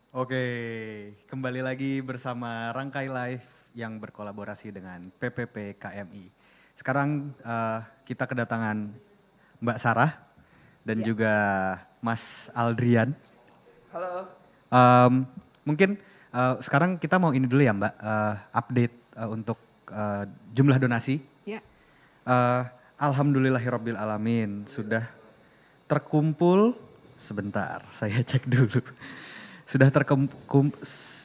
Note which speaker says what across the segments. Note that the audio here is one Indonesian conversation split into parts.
Speaker 1: Oke, kembali lagi bersama Rangkai Live yang berkolaborasi dengan PPP KMI. Sekarang kita kedatangan Mbak Sarah dan
Speaker 2: Ya.
Speaker 1: juga Mas Aldrian.
Speaker 3: Halo.
Speaker 1: Mungkin sekarang kita mau ini dulu ya Mbak, update untuk jumlah donasi.
Speaker 2: Ya.
Speaker 1: Alhamdulillahirabbil alamin sudah terkumpul sebentar, saya cek dulu. Sudah terkumpul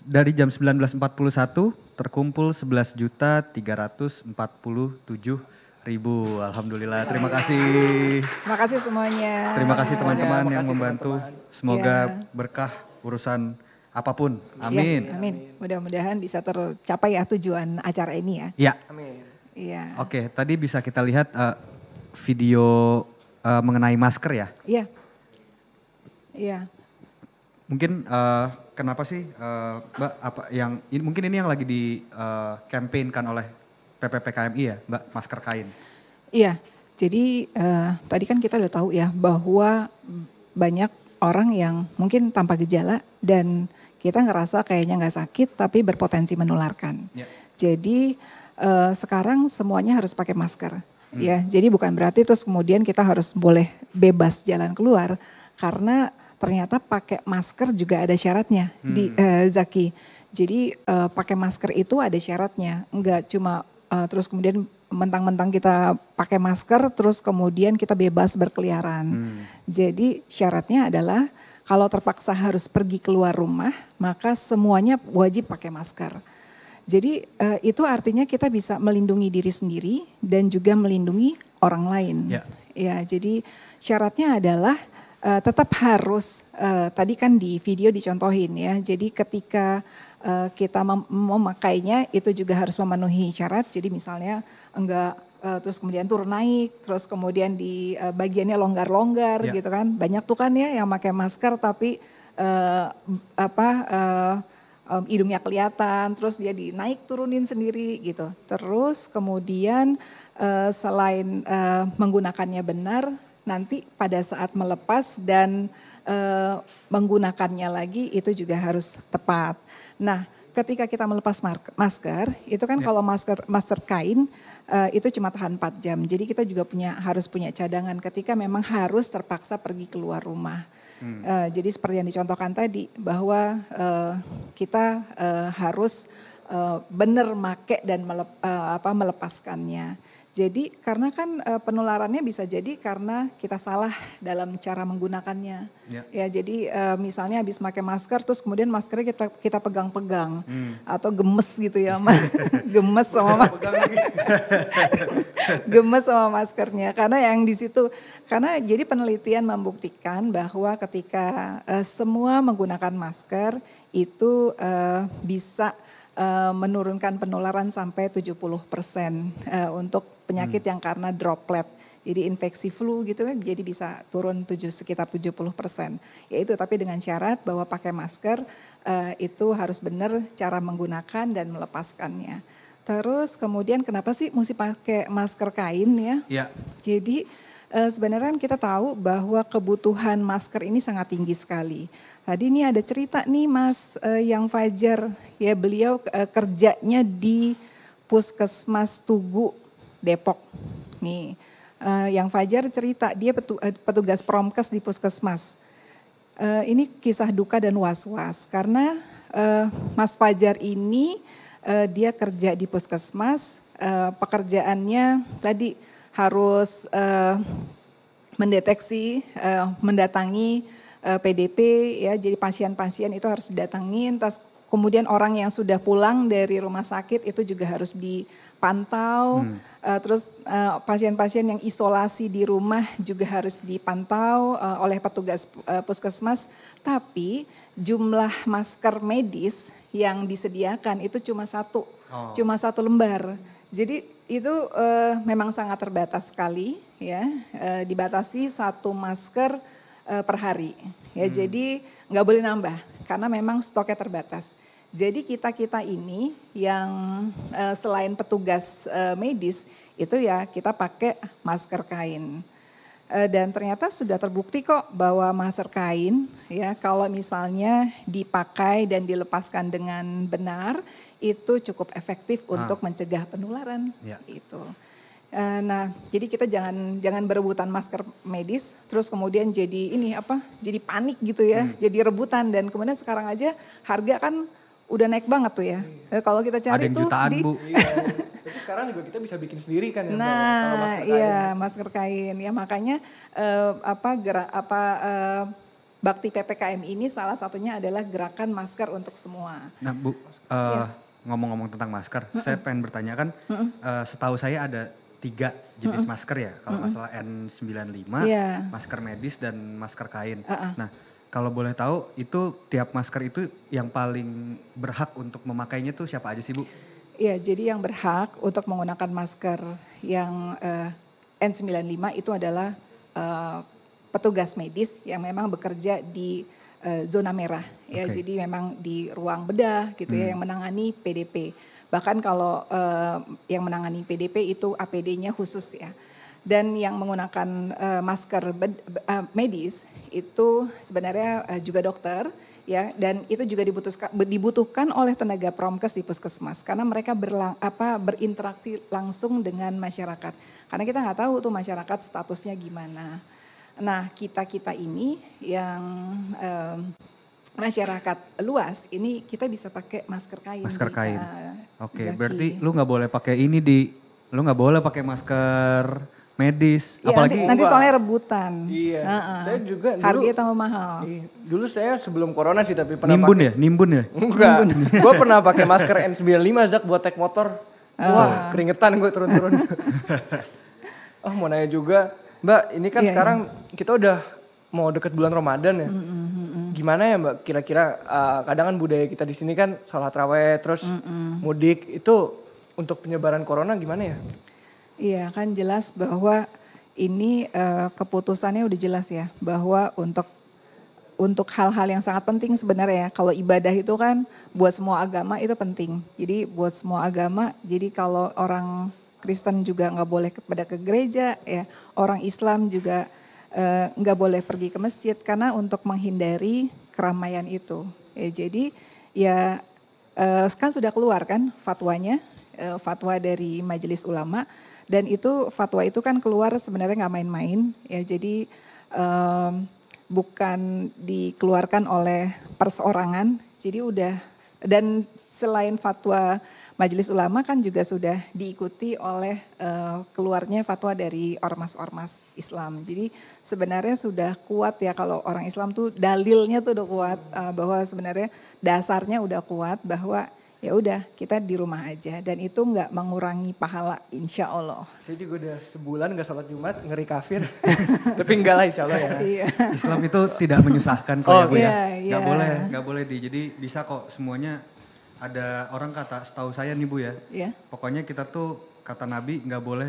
Speaker 1: dari jam 19.41 terkumpul 11.347.000. Alhamdulillah, terima kasih.
Speaker 2: Terima kasih semuanya.
Speaker 1: Terima kasih teman-teman
Speaker 3: Terima
Speaker 1: yang
Speaker 3: kasih
Speaker 1: membantu.
Speaker 3: teman-teman.
Speaker 1: Semoga
Speaker 2: Ya.
Speaker 1: berkah urusan apapun.
Speaker 2: Ya,
Speaker 1: Amin.
Speaker 2: amin. Mudah-mudahan bisa tercapai ya tujuan acara ini ya.
Speaker 1: Ya,
Speaker 3: Amin.
Speaker 2: Iya.
Speaker 1: oke. Tadi bisa kita lihat video mengenai masker ya.
Speaker 2: Iya. Iya.
Speaker 1: Mungkin kenapa sih Mbak apa yang mungkin ini yang lagi di campaignkan oleh PPPKMI ya Mbak, masker kain.
Speaker 2: Iya. Jadi tadi kan kita udah tahu ya bahwa banyak orang yang mungkin tanpa gejala dan kita ngerasa kayaknya nggak sakit tapi berpotensi menularkan.
Speaker 1: Ya.
Speaker 2: Jadi sekarang semuanya harus pakai masker. Ya, jadi bukan berarti terus kemudian kita harus boleh bebas jalan keluar karena ternyata pakai masker juga ada syaratnya di Zaki. Jadi pakai masker itu ada syaratnya, enggak cuma terus kemudian mentang-mentang kita pakai masker terus kemudian kita bebas berkeliaran. Jadi syaratnya adalah kalau terpaksa harus pergi keluar rumah maka semuanya wajib pakai masker. Jadi itu artinya kita bisa melindungi diri sendiri dan juga melindungi orang lain.
Speaker 1: Ya.
Speaker 2: Ya, jadi syaratnya adalah tetap harus tadi kan di video dicontohin ya. Jadi ketika kita memakainya itu juga harus memenuhi syarat. Jadi misalnya enggak terus kemudian turun naik, terus kemudian di bagiannya longgar-longgar
Speaker 1: Ya.
Speaker 2: gitu kan. Banyak tuh kan ya yang pakai masker tapi hidungnya kelihatan, terus dia dinaik turunin sendiri gitu. Terus kemudian selain menggunakannya benar, nanti pada saat melepas dan menggunakannya lagi itu juga harus tepat. Nah, ketika kita melepas masker, itu kan kalau masker kain itu cuma tahan 4 jam. Jadi kita juga harus punya cadangan ketika memang harus terpaksa pergi keluar rumah. Jadi seperti yang dicontohkan tadi bahwa kita harus benar make dan melepaskannya. Jadi karena kan penularannya bisa jadi karena kita salah dalam cara menggunakannya. Ya jadi misalnya habis pakai masker terus kemudian maskernya kita pegang-pegang atau gemes gitu ya, gemes sama masker. Gemes sama maskernya karena yang di situ karena jadi penelitian membuktikan bahwa ketika semua menggunakan masker itu bisa menurunkan penularan sampai 70% untuk penyakit yang karena droplet. Jadi infeksi flu gitu kan jadi bisa turun sekitar 70%. Yaitu tapi dengan syarat bahwa pakai masker itu harus benar cara menggunakan dan melepaskannya. Terus kemudian kenapa sih mesti pakai masker kain ya?
Speaker 1: Ya.
Speaker 2: Jadi sebenarnya kan kita tahu bahwa kebutuhan masker ini sangat tinggi sekali. Tadi ini ada cerita nih Mas yang Fajar, ya beliau kerjanya di Puskesmas Tugu Depok. Nih, yang Fajar cerita dia petugas promkes di Puskesmas. Ini kisah duka dan was-was karena Mas Fajar ini dia kerja di Puskesmas, pekerjaannya tadi harus mendeteksi, mendatangi PDP ya, jadi pasien-pasien itu harus didatangin, terus kemudian orang yang sudah pulang dari rumah sakit itu juga harus dipantau, terus pasien-pasien yang isolasi di rumah juga harus dipantau oleh petugas puskesmas, tapi jumlah masker medis yang disediakan itu cuma satu lembar. Jadi itu memang sangat terbatas sekali ya, dibatasi satu masker per hari ya, jadi nggak boleh nambah karena memang stoknya terbatas. Jadi kita ini yang selain petugas medis itu ya kita pakai masker kain. Dan ternyata sudah terbukti kok bahwa masker kain ya kalau misalnya dipakai dan dilepaskan dengan benar itu cukup efektif untuk mencegah penularan itu. Nah, jadi kita jangan berebutan masker medis, terus kemudian jadi panik gitu ya, jadi rebutan dan kemudian sekarang aja harga kan udah naik banget tuh ya. Kalau kita cari
Speaker 1: ada yang
Speaker 2: tuh
Speaker 1: jutaan, Bu.
Speaker 3: Tapi sekarang juga kita bisa bikin sendiri kan ya,
Speaker 2: nah, iya masker kain ya makanya bakti PPKM ini salah satunya adalah gerakan masker untuk semua.
Speaker 1: Nah Bu, ngomong-ngomong tentang masker, saya pengen bertanya kan, setahu saya ada 3 jenis masker ya, kalau nggak salah N95, masker medis dan masker kain. Nah, kalau boleh tahu itu tiap masker itu yang paling berhak untuk memakainya tuh siapa aja sih Bu?
Speaker 2: Iya, jadi yang berhak untuk menggunakan masker yang N95 itu adalah petugas medis yang memang bekerja di zona merah ya, jadi memang di ruang bedah gitu ya yang menangani PDP. Bahkan kalau yang menangani PDP itu APD-nya khusus ya. Dan yang menggunakan masker medis itu sebenarnya juga dokter ya. Dan itu juga dibutuhkan oleh tenaga promkes di puskesmas. Karena mereka berinteraksi langsung dengan masyarakat. Karena kita nggak tahu tuh masyarakat statusnya gimana. Nah kita ini yang masyarakat luas ini kita bisa pakai masker kain.
Speaker 1: Masker kain. Oke, berarti lu nggak boleh pakai lu nggak boleh pakai masker medis.
Speaker 2: Ya, apalagi nanti soalnya rebutan.
Speaker 3: Iya. Saya juga
Speaker 2: harganya tambah mahal.
Speaker 3: Dulu saya sebelum corona sih tapi pernah
Speaker 1: Nimbun ya?
Speaker 3: Enggak. Gue pernah pakai masker N95 Zak buat naik motor. Wah, keringetan gue turun-turun. Mau nanya juga, Mbak, ini kan sekarang kita udah mau deket bulan Ramadan ya. Gimana ya Mbak, kira-kira kadang kan budaya kita di sini kan sholat raweh terus mudik itu untuk penyebaran corona gimana ya?
Speaker 2: Iya kan jelas bahwa ini keputusannya udah jelas ya bahwa untuk hal-hal yang sangat penting sebenarnya ya. Kalau ibadah itu kan buat semua agama itu penting. Jadi buat semua agama, jadi kalau orang Kristen juga nggak boleh ke gereja ya, orang Islam juga nggak boleh pergi ke masjid karena untuk menghindari keramaian itu. Ya, jadi ya kan sudah keluar kan fatwanya, fatwa dari Majelis Ulama dan itu fatwa itu kan keluar sebenarnya nggak main-main ya. Jadi bukan dikeluarkan oleh perseorangan. Jadi udah dan selain fatwa Majelis Ulama kan juga sudah diikuti oleh keluarnya fatwa dari ormas-ormas Islam. Jadi sebenarnya sudah kuat ya kalau orang Islam tuh dalilnya tuh udah kuat bahwa sebenarnya dasarnya udah kuat bahwa ya udah kita di rumah aja dan itu nggak mengurangi pahala insya Allah.
Speaker 3: Saya juga udah sebulan nggak sholat Jumat ngeri kafir, tapi enggak lah insya Allah ya.
Speaker 2: Iya.
Speaker 1: Islam itu tidak menyusahkan kok ya Bu ya.
Speaker 2: Iya.
Speaker 1: Nggak boleh jadi bisa kok semuanya. Ada orang kata, setahu saya nih Bu ya, pokoknya kita tuh kata Nabi nggak boleh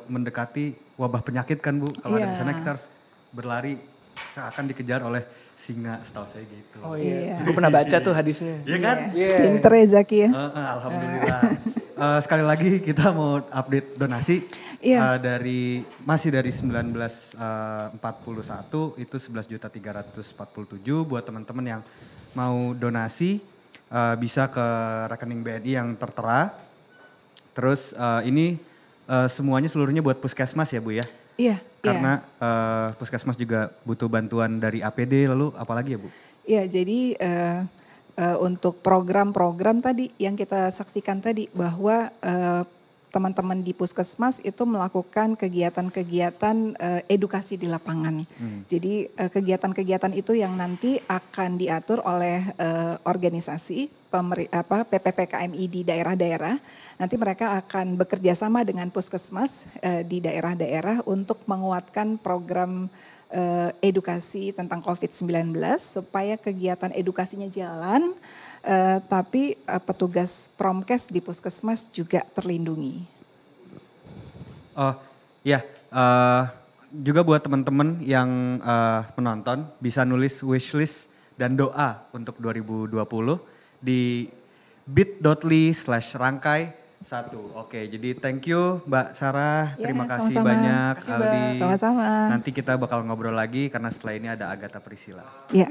Speaker 1: mendekati wabah penyakit kan Bu. Kalau ada di sana kita harus berlari seakan dikejar oleh singa, setahu saya gitu.
Speaker 3: Oh iya, gue pernah baca tuh hadisnya.
Speaker 1: Iya kan?
Speaker 2: Pinter ya Zaki ya.
Speaker 1: Alhamdulillah. Sekali lagi kita mau update donasi masih dari 1941 itu 11.347 buat teman-teman yang mau donasi. Bisa ke rekening BNI yang tertera. Terus ini semuanya seluruhnya buat puskesmas ya Bu ya?
Speaker 2: Iya.
Speaker 1: Karena puskesmas juga butuh bantuan dari APD lalu apalagi ya Bu?
Speaker 2: Iya jadi untuk program-program tadi yang kita saksikan tadi bahwa teman-teman di puskesmas itu melakukan kegiatan-kegiatan edukasi di lapangan. Jadi kegiatan-kegiatan itu yang nanti akan diatur oleh organisasi PPPKMI di daerah-daerah. Nanti mereka akan bekerja sama dengan puskesmas di daerah-daerah untuk menguatkan program edukasi tentang COVID-19 supaya kegiatan edukasinya jalan. Tapi petugas promkes di puskesmas juga terlindungi.
Speaker 1: Oh ya, juga buat teman-teman yang menonton bisa nulis wishlist dan doa untuk 2020 di bit.ly/rangkai 1. Oke, jadi thank you Mbak Sarah.
Speaker 2: Ya,
Speaker 1: Terima kasih
Speaker 2: sama-sama.
Speaker 1: banyak
Speaker 3: Makasih,
Speaker 1: Aldi.
Speaker 2: Sama-sama.
Speaker 1: Nanti kita bakal ngobrol lagi karena setelah ini ada Agatha Priscilla.
Speaker 2: Ya.